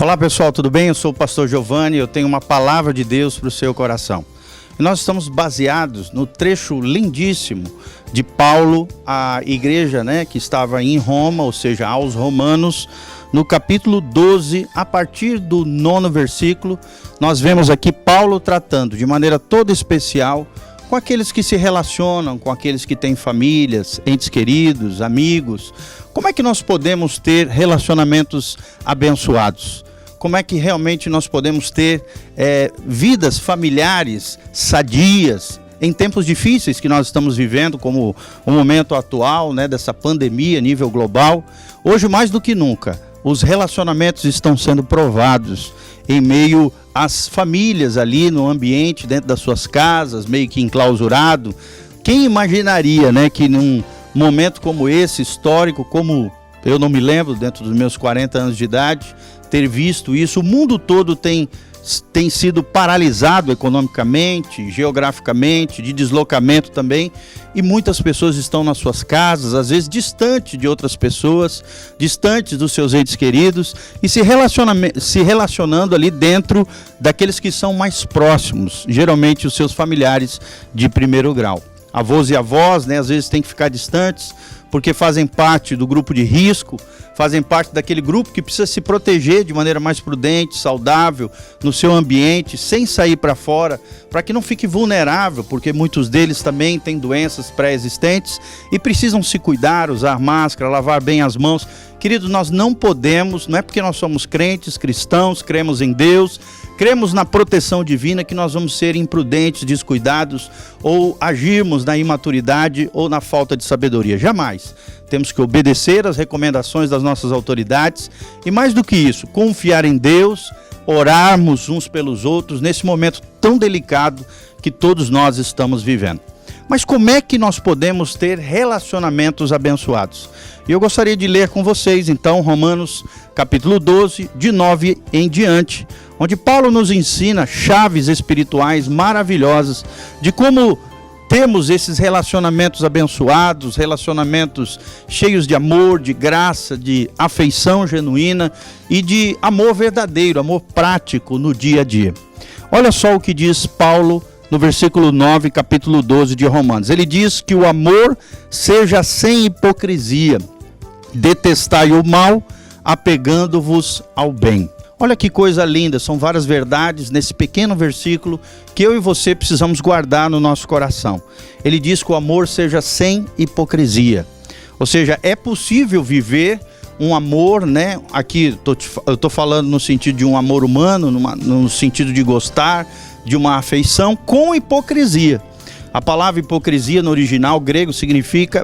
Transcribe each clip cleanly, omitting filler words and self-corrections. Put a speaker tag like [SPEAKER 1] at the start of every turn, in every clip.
[SPEAKER 1] Olá pessoal, tudo bem? Eu sou o pastor Giovanni, eu tenho uma palavra de Deus para o seu coração. E nós estamos baseados no trecho lindíssimo de Paulo à igreja, que estava em Roma, ou seja, aos romanos, no capítulo 12, a partir do 9º versículo, nós vemos aqui Paulo tratando de maneira toda especial com aqueles que se relacionam, com aqueles que têm famílias, entes queridos, amigos. Como é que nós podemos ter relacionamentos abençoados? Como é que realmente nós podemos ter vidas familiares sadias em tempos difíceis que nós estamos vivendo, como o momento atual, dessa pandemia a nível global? Hoje, mais do que nunca, os relacionamentos estão sendo provados em meio às famílias ali no ambiente, dentro das suas casas, meio que enclausurado. Quem imaginaria, que num momento como esse, histórico, como eu não me lembro, dentro dos meus 40 anos de idade, ter visto isso? O mundo todo tem sido paralisado economicamente, geograficamente, de deslocamento também, e muitas pessoas estão nas suas casas, às vezes distante de outras pessoas, distantes dos seus entes queridos, e se relacionando ali dentro daqueles que são mais próximos, geralmente os seus familiares de primeiro grau. Avós e avós, às vezes têm que ficar distantes, porque fazem parte do grupo de risco, fazem parte daquele grupo que precisa se proteger de maneira mais prudente, saudável, no seu ambiente, sem sair para fora, para que não fique vulnerável, porque muitos deles também têm doenças pré-existentes e precisam se cuidar, usar máscara, lavar bem as mãos. Queridos, nós não podemos, não é porque nós somos crentes, cristãos, cremos em Deus, cremos na proteção divina, que nós vamos ser imprudentes, descuidados ou agirmos na imaturidade ou na falta de sabedoria. Jamais. Temos que obedecer às recomendações das nossas autoridades e, mais do que isso, confiar em Deus, orarmos uns pelos outros nesse momento tão delicado que todos nós estamos vivendo. Mas como é que nós podemos ter relacionamentos abençoados? E eu gostaria de ler com vocês, então, Romanos capítulo 12, de 9 em diante, onde Paulo nos ensina chaves espirituais maravilhosas de como temos esses relacionamentos abençoados, relacionamentos cheios de amor, de graça, de afeição genuína e de amor verdadeiro, amor prático no dia a dia. Olha só o que diz Paulo no versículo 9, capítulo 12 de Romanos. Ele diz que o amor seja sem hipocrisia, detestai o mal, apegando-vos ao bem. Olha que coisa linda, são várias verdades nesse pequeno versículo que eu e você precisamos guardar no nosso coração. Ele diz que o amor seja sem hipocrisia. Ou seja, é possível viver um amor, aqui eu estou falando no sentido de um amor humano, no sentido de gostar, de uma afeição, com hipocrisia. A palavra hipocrisia no original grego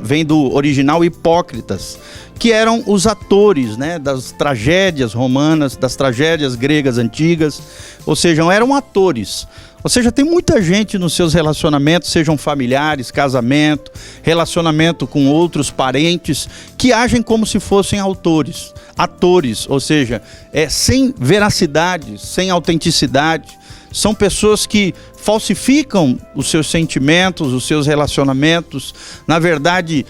[SPEAKER 1] vem do original hipócritas, que eram os atores, das tragédias romanas, das tragédias gregas antigas, ou seja, eram atores. Ou seja, tem muita gente nos seus relacionamentos, sejam familiares, casamento, relacionamento com outros parentes, que agem como se fossem atores, ou seja, sem veracidade, sem autenticidade. São pessoas que falsificam os seus sentimentos, os seus relacionamentos. Na verdade,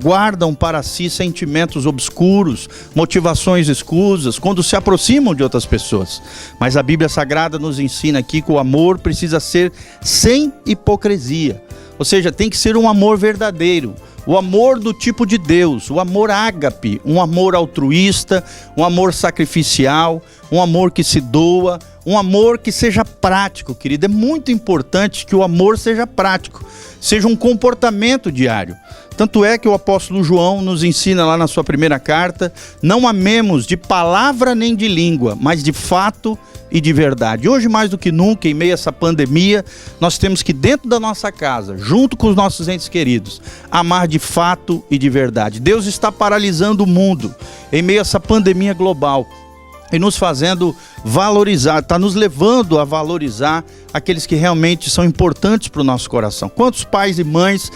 [SPEAKER 1] guardam para si sentimentos obscuros, motivações escusas, quando se aproximam de outras pessoas. Mas a Bíblia Sagrada nos ensina aqui que o amor precisa ser sem hipocrisia. Ou seja, tem que ser um amor verdadeiro. O amor do tipo de Deus, o amor ágape, um amor altruísta, um amor sacrificial, um amor que se doa, um amor que seja prático, querido. É muito importante que o amor seja prático, seja um comportamento diário. Tanto é que o apóstolo João nos ensina lá na sua primeira carta: não amemos de palavra nem de língua, mas de fato e de verdade. Hoje, mais do que nunca, em meio a essa pandemia, nós temos que, dentro da nossa casa, junto com os nossos entes queridos, amar de fato e de verdade. Deus está paralisando o mundo em meio a essa pandemia global e nos fazendo valorizar, está nos levando a valorizar aqueles que realmente são importantes para o nosso coração. Quantos pais e mães,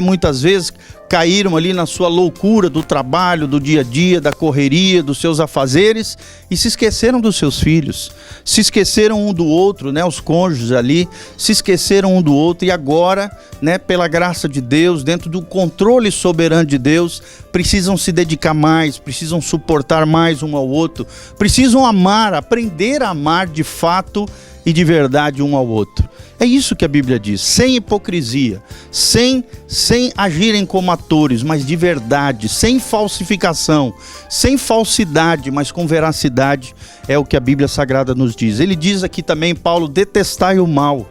[SPEAKER 1] muitas vezes caíram ali na sua loucura do trabalho, do dia a dia, da correria, dos seus afazeres e se esqueceram dos seus filhos, se esqueceram um do outro, né? Os cônjuges ali se esqueceram um do outro e agora, né, pela graça de Deus, dentro do controle soberano de Deus, precisam se dedicar mais, precisam suportar mais um ao outro, precisam amar, aprender a amar de fato e de verdade um ao outro. É isso que a Bíblia diz, sem hipocrisia, sem agirem como atores, mas de verdade, sem falsificação, sem falsidade, mas com veracidade, é o que a Bíblia Sagrada nos diz. Ele diz aqui também, Paulo, detestai o mal.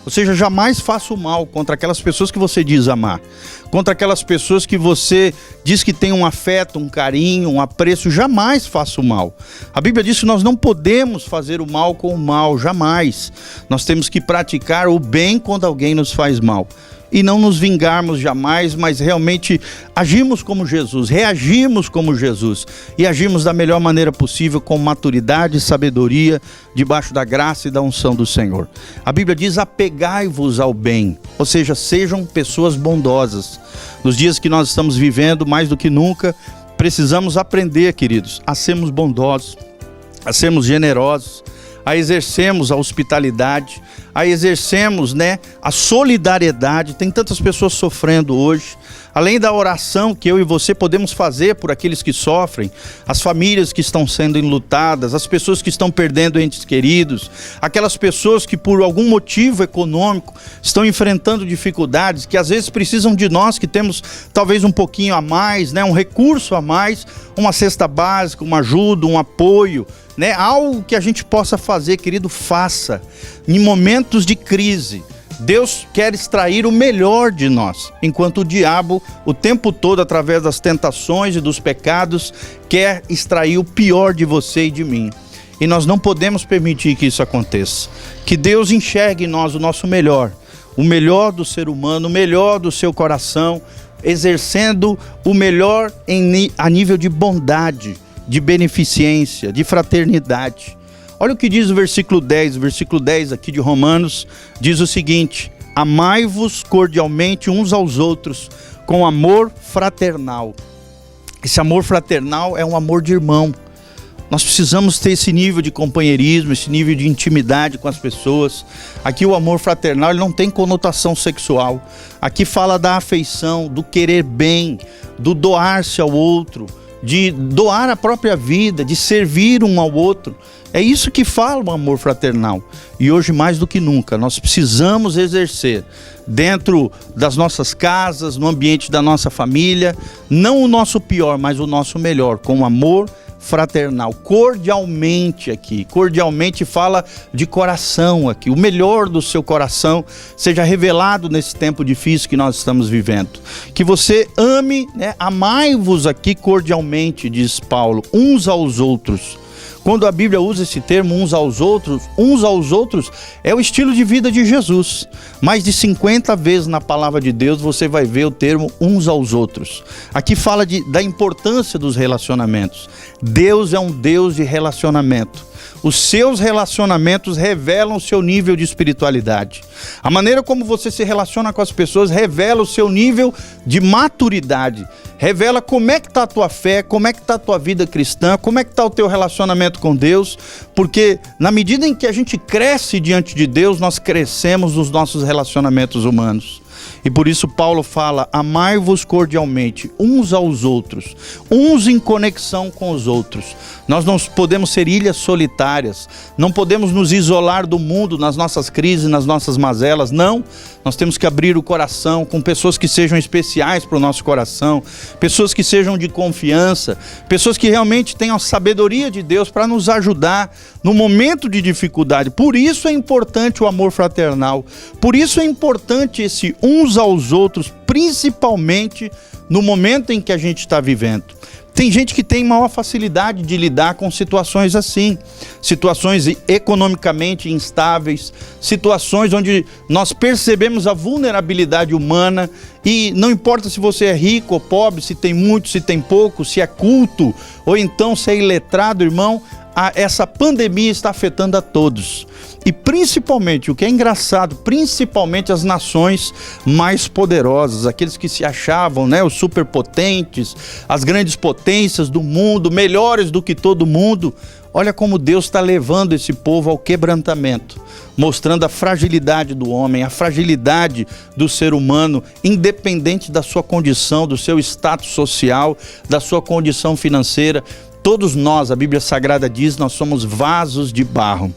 [SPEAKER 1] Ou seja, jamais faça o mal contra aquelas pessoas que você diz amar, contra aquelas pessoas que você diz que tem um afeto, um carinho, um apreço, jamais faça o mal. A Bíblia diz que nós não podemos fazer o mal com o mal, jamais. Nós temos que praticar o bem quando alguém nos faz mal. E não nos vingarmos jamais, mas realmente agimos como Jesus, reagimos como Jesus e agimos da melhor maneira possível, com maturidade e sabedoria, debaixo da graça e da unção do Senhor. A Bíblia diz, apegai-vos ao bem, ou seja, sejam pessoas bondosas. Nos dias que nós estamos vivendo, mais do que nunca, precisamos aprender, queridos, a sermos bondosos, a sermos generosos, a exercermos a hospitalidade, a exercermos, né, a solidariedade. Tem tantas pessoas sofrendo hoje. Além da oração que eu e você podemos fazer por aqueles que sofrem, as famílias que estão sendo enlutadas, as pessoas que estão perdendo entes queridos, aquelas pessoas que por algum motivo econômico estão enfrentando dificuldades, que às vezes precisam de nós, que temos talvez um pouquinho a mais, né, um recurso a mais, uma cesta básica, uma ajuda, um apoio, né, algo que a gente possa fazer, querido, faça. Em momentos de crise, Deus quer extrair o melhor de nós, enquanto o diabo, o tempo todo, através das tentações e dos pecados, quer extrair o pior de você e de mim. E nós não podemos permitir que isso aconteça. Que Deus enxergue em nós o nosso melhor, o melhor do ser humano, o melhor do seu coração, exercendo o melhor a nível de bondade, de beneficência, de fraternidade. Olha o que diz o versículo 10 aqui de Romanos, diz o seguinte: amai-vos cordialmente uns aos outros com amor fraternal. Esse amor fraternal é um amor de irmão. Nós precisamos ter esse nível de companheirismo, esse nível de intimidade com as pessoas. Aqui o amor fraternal ele não tem conotação sexual. Aqui fala da afeição, do querer bem, do doar-se ao outro, de doar a própria vida, de servir um ao outro. É isso que fala o amor fraternal. E hoje mais do que nunca nós precisamos exercer dentro das nossas casas, no ambiente da nossa família, não o nosso pior, mas o nosso melhor, com amor fraternal, cordialmente aqui. Cordialmente fala de coração aqui. O melhor do seu coração seja revelado nesse tempo difícil que nós estamos vivendo. Que você ame, né? Amai-vos aqui cordialmente, diz Paulo, uns aos outros. Quando a Bíblia usa esse termo uns aos outros é o estilo de vida de Jesus. Mais de 50 vezes na palavra de Deus você vai ver o termo uns aos outros. Aqui fala da importância dos relacionamentos. Deus é um Deus de relacionamento. Os seus relacionamentos revelam o seu nível de espiritualidade. A maneira como você se relaciona com as pessoas revela o seu nível de maturidade. Revela como é que está a tua fé, como é que está a tua vida cristã, como é que está o teu relacionamento com Deus. Porque na medida em que a gente cresce diante de Deus, nós crescemos nos nossos relacionamentos humanos. E por isso Paulo fala, amai-vos cordialmente uns aos outros, uns em conexão com os outros. Nós não podemos ser ilhas solitárias, não podemos nos isolar do mundo nas nossas crises, nas nossas mazelas, não. Nós temos que abrir o coração com pessoas que sejam especiais para o nosso coração, pessoas que sejam de confiança, pessoas que realmente tenham a sabedoria de Deus para nos ajudar no momento de dificuldade. Por isso é importante o amor fraternal, por isso é importante esse uns aos outros, principalmente no momento em que a gente está vivendo. Tem gente que tem maior facilidade de lidar com situações assim, situações economicamente instáveis, situações onde nós percebemos a vulnerabilidade humana e não importa se você é rico ou pobre, se tem muito, se tem pouco, se é culto ou então se é iletrado, irmão, essa pandemia está afetando a todos. e principalmente, o que é engraçado, principalmente as nações mais poderosas, aqueles que se achavam, né, os superpotentes, as grandes potências do mundo, melhores do que todo mundo. Olha como Deus está levando esse povo ao quebrantamento, mostrando a fragilidade do homem, a fragilidade do ser humano, independente da sua condição, do seu status social, da sua condição financeira. Todos nós, a Bíblia Sagrada diz, nós somos vasos de barro.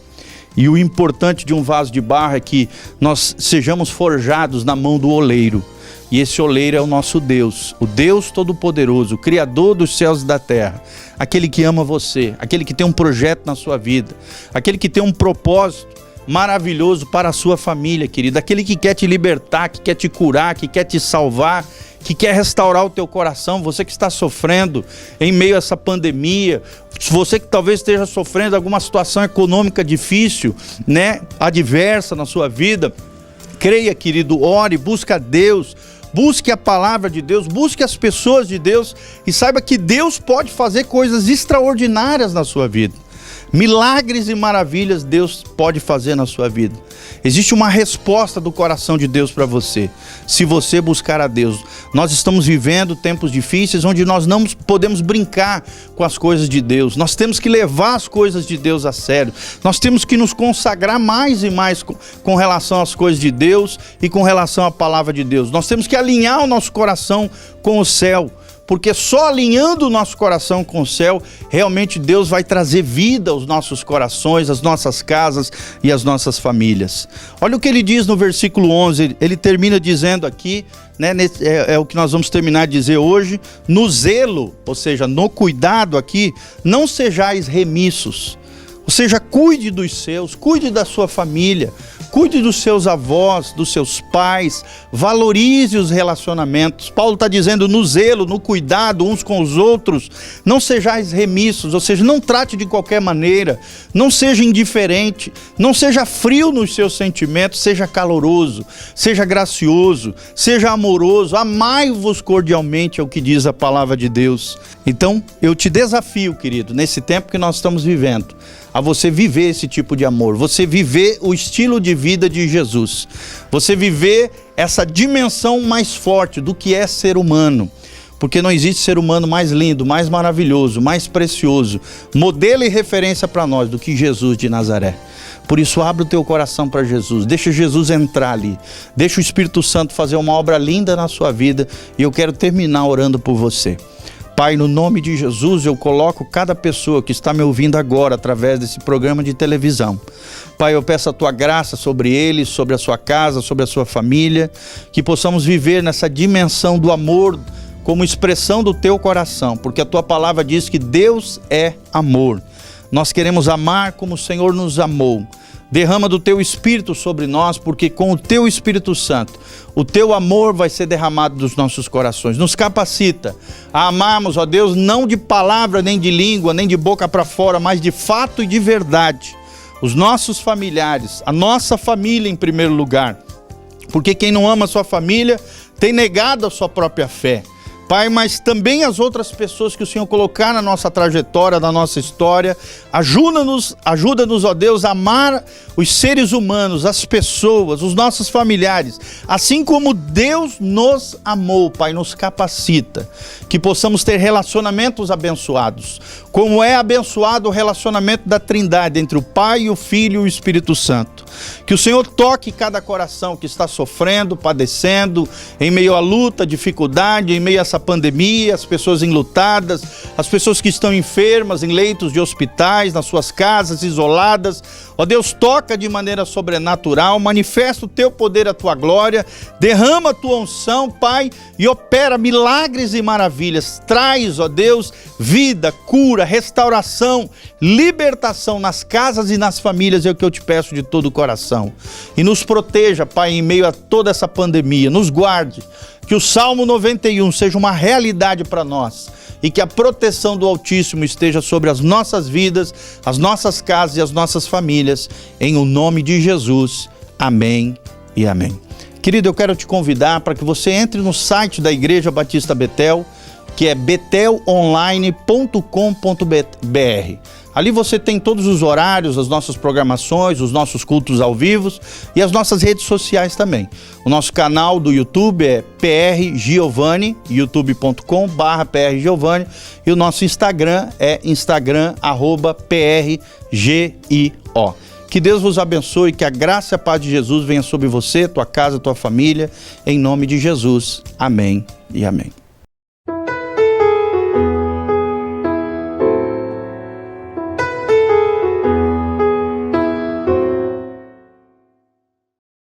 [SPEAKER 1] E o importante de um vaso de barro é que nós sejamos forjados na mão do oleiro. E esse oleiro é o nosso Deus, o Deus Todo-Poderoso, o Criador dos céus e da terra. Aquele que ama você, aquele que tem um projeto na sua vida, aquele que tem um propósito maravilhoso para a sua família, querido. Aquele que quer te libertar, que quer te curar, que quer te salvar, que quer restaurar o teu coração. Você que está sofrendo em meio a essa pandemia, você que talvez esteja sofrendo alguma situação econômica difícil, né, adversa na sua vida, creia, querido, ore, busque a Deus, busque a palavra de Deus, busque as pessoas de Deus e saiba que Deus pode fazer coisas extraordinárias na sua vida. Milagres e maravilhas Deus pode fazer na sua vida. Existe uma resposta do coração de Deus para você, se você buscar a Deus. Nós estamos vivendo tempos difíceis onde nós não podemos brincar com as coisas de Deus. Nós temos que levar as coisas de Deus a sério. Nós temos que nos consagrar mais e mais com relação às coisas de Deus e com relação à palavra de Deus. Nós temos que alinhar o nosso coração com o céu. Porque só alinhando o nosso coração com o céu, realmente Deus vai trazer vida aos nossos corações, às nossas casas e às nossas famílias. Olha o que ele diz no versículo 11, ele termina dizendo aqui, né, é o que nós vamos terminar de dizer hoje: no zelo, ou seja, no cuidado aqui, não sejais remissos. Ou seja, cuide dos seus, cuide da sua família, cuide dos seus avós, dos seus pais, valorize os relacionamentos. Paulo está dizendo no zelo, no cuidado uns com os outros, não sejais remissos, ou seja, não trate de qualquer maneira, não seja indiferente, não seja frio nos seus sentimentos, seja caloroso, seja gracioso, seja amoroso, amai-vos cordialmente, é o que diz a palavra de Deus. Então, eu te desafio, querido, nesse tempo que nós estamos vivendo, a você viver esse tipo de amor, você viver o estilo de vida de Jesus, você viver essa dimensão mais forte do que é ser humano, porque não existe ser humano mais lindo, mais maravilhoso, mais precioso, modelo e referência para nós do que Jesus de Nazaré. Por isso, abre o teu coração para Jesus, deixa Jesus entrar ali, deixa o Espírito Santo fazer uma obra linda na sua vida, e eu quero terminar orando por você. Pai, no nome de Jesus, eu coloco cada pessoa que está me ouvindo agora através desse programa de televisão. Pai, eu peço a tua graça sobre eles, sobre a sua casa, sobre a sua família, que possamos viver nessa dimensão do amor como expressão do teu coração, porque a tua palavra diz que Deus é amor. Nós queremos amar como o Senhor nos amou. Derrama do teu Espírito sobre nós, porque com o teu Espírito Santo, o teu amor vai ser derramado dos nossos corações. Nos capacita a amarmos, ó Deus, não de palavra, nem de língua, nem de boca para fora, mas de fato e de verdade. Os nossos familiares, a nossa família em primeiro lugar. Porque quem não ama a sua família tem negado a sua própria fé. Pai, mas também as outras pessoas que o Senhor colocar na nossa trajetória, na nossa história, ajuda-nos, ó Deus, a amar os seres humanos, as pessoas, os nossos familiares, assim como Deus nos amou, Pai, nos capacita, que possamos ter relacionamentos abençoados, como é abençoado o relacionamento da Trindade, entre o Pai, o Filho e o Espírito Santo. Que o Senhor toque cada coração que está sofrendo, padecendo, em meio à luta, dificuldade, em meio a essa pandemia, as pessoas enlutadas, as pessoas que estão enfermas em leitos de hospitais, nas suas casas, isoladas. Ó Deus, toca de maneira sobrenatural, manifesta o teu poder, a tua glória, derrama a tua unção, Pai, e opera milagres e maravilhas. Traz, ó Deus, vida, cura, restauração, libertação nas casas e nas famílias, é o que eu te peço de todo o coração. E nos proteja, Pai, em meio a toda essa pandemia, nos guarde, que o Salmo 91 seja uma realidade para nós e que a proteção do Altíssimo esteja sobre as nossas vidas, as nossas casas e as nossas famílias, em o nome de Jesus. Amém e amém. Querido, eu quero te convidar para que você entre no site da Igreja Batista Betel, que é betelonline.com.br. Ali você tem todos os horários, as nossas programações, os nossos cultos ao vivo e as nossas redes sociais também. O nosso canal do YouTube é PR Giovanni, youtube.com/PRGiovanni, e o nosso Instagram é Instagram@PRGIO. Que Deus vos abençoe, que a graça e a paz de Jesus venha sobre você, tua casa, tua família, em nome de Jesus. Amém e amém.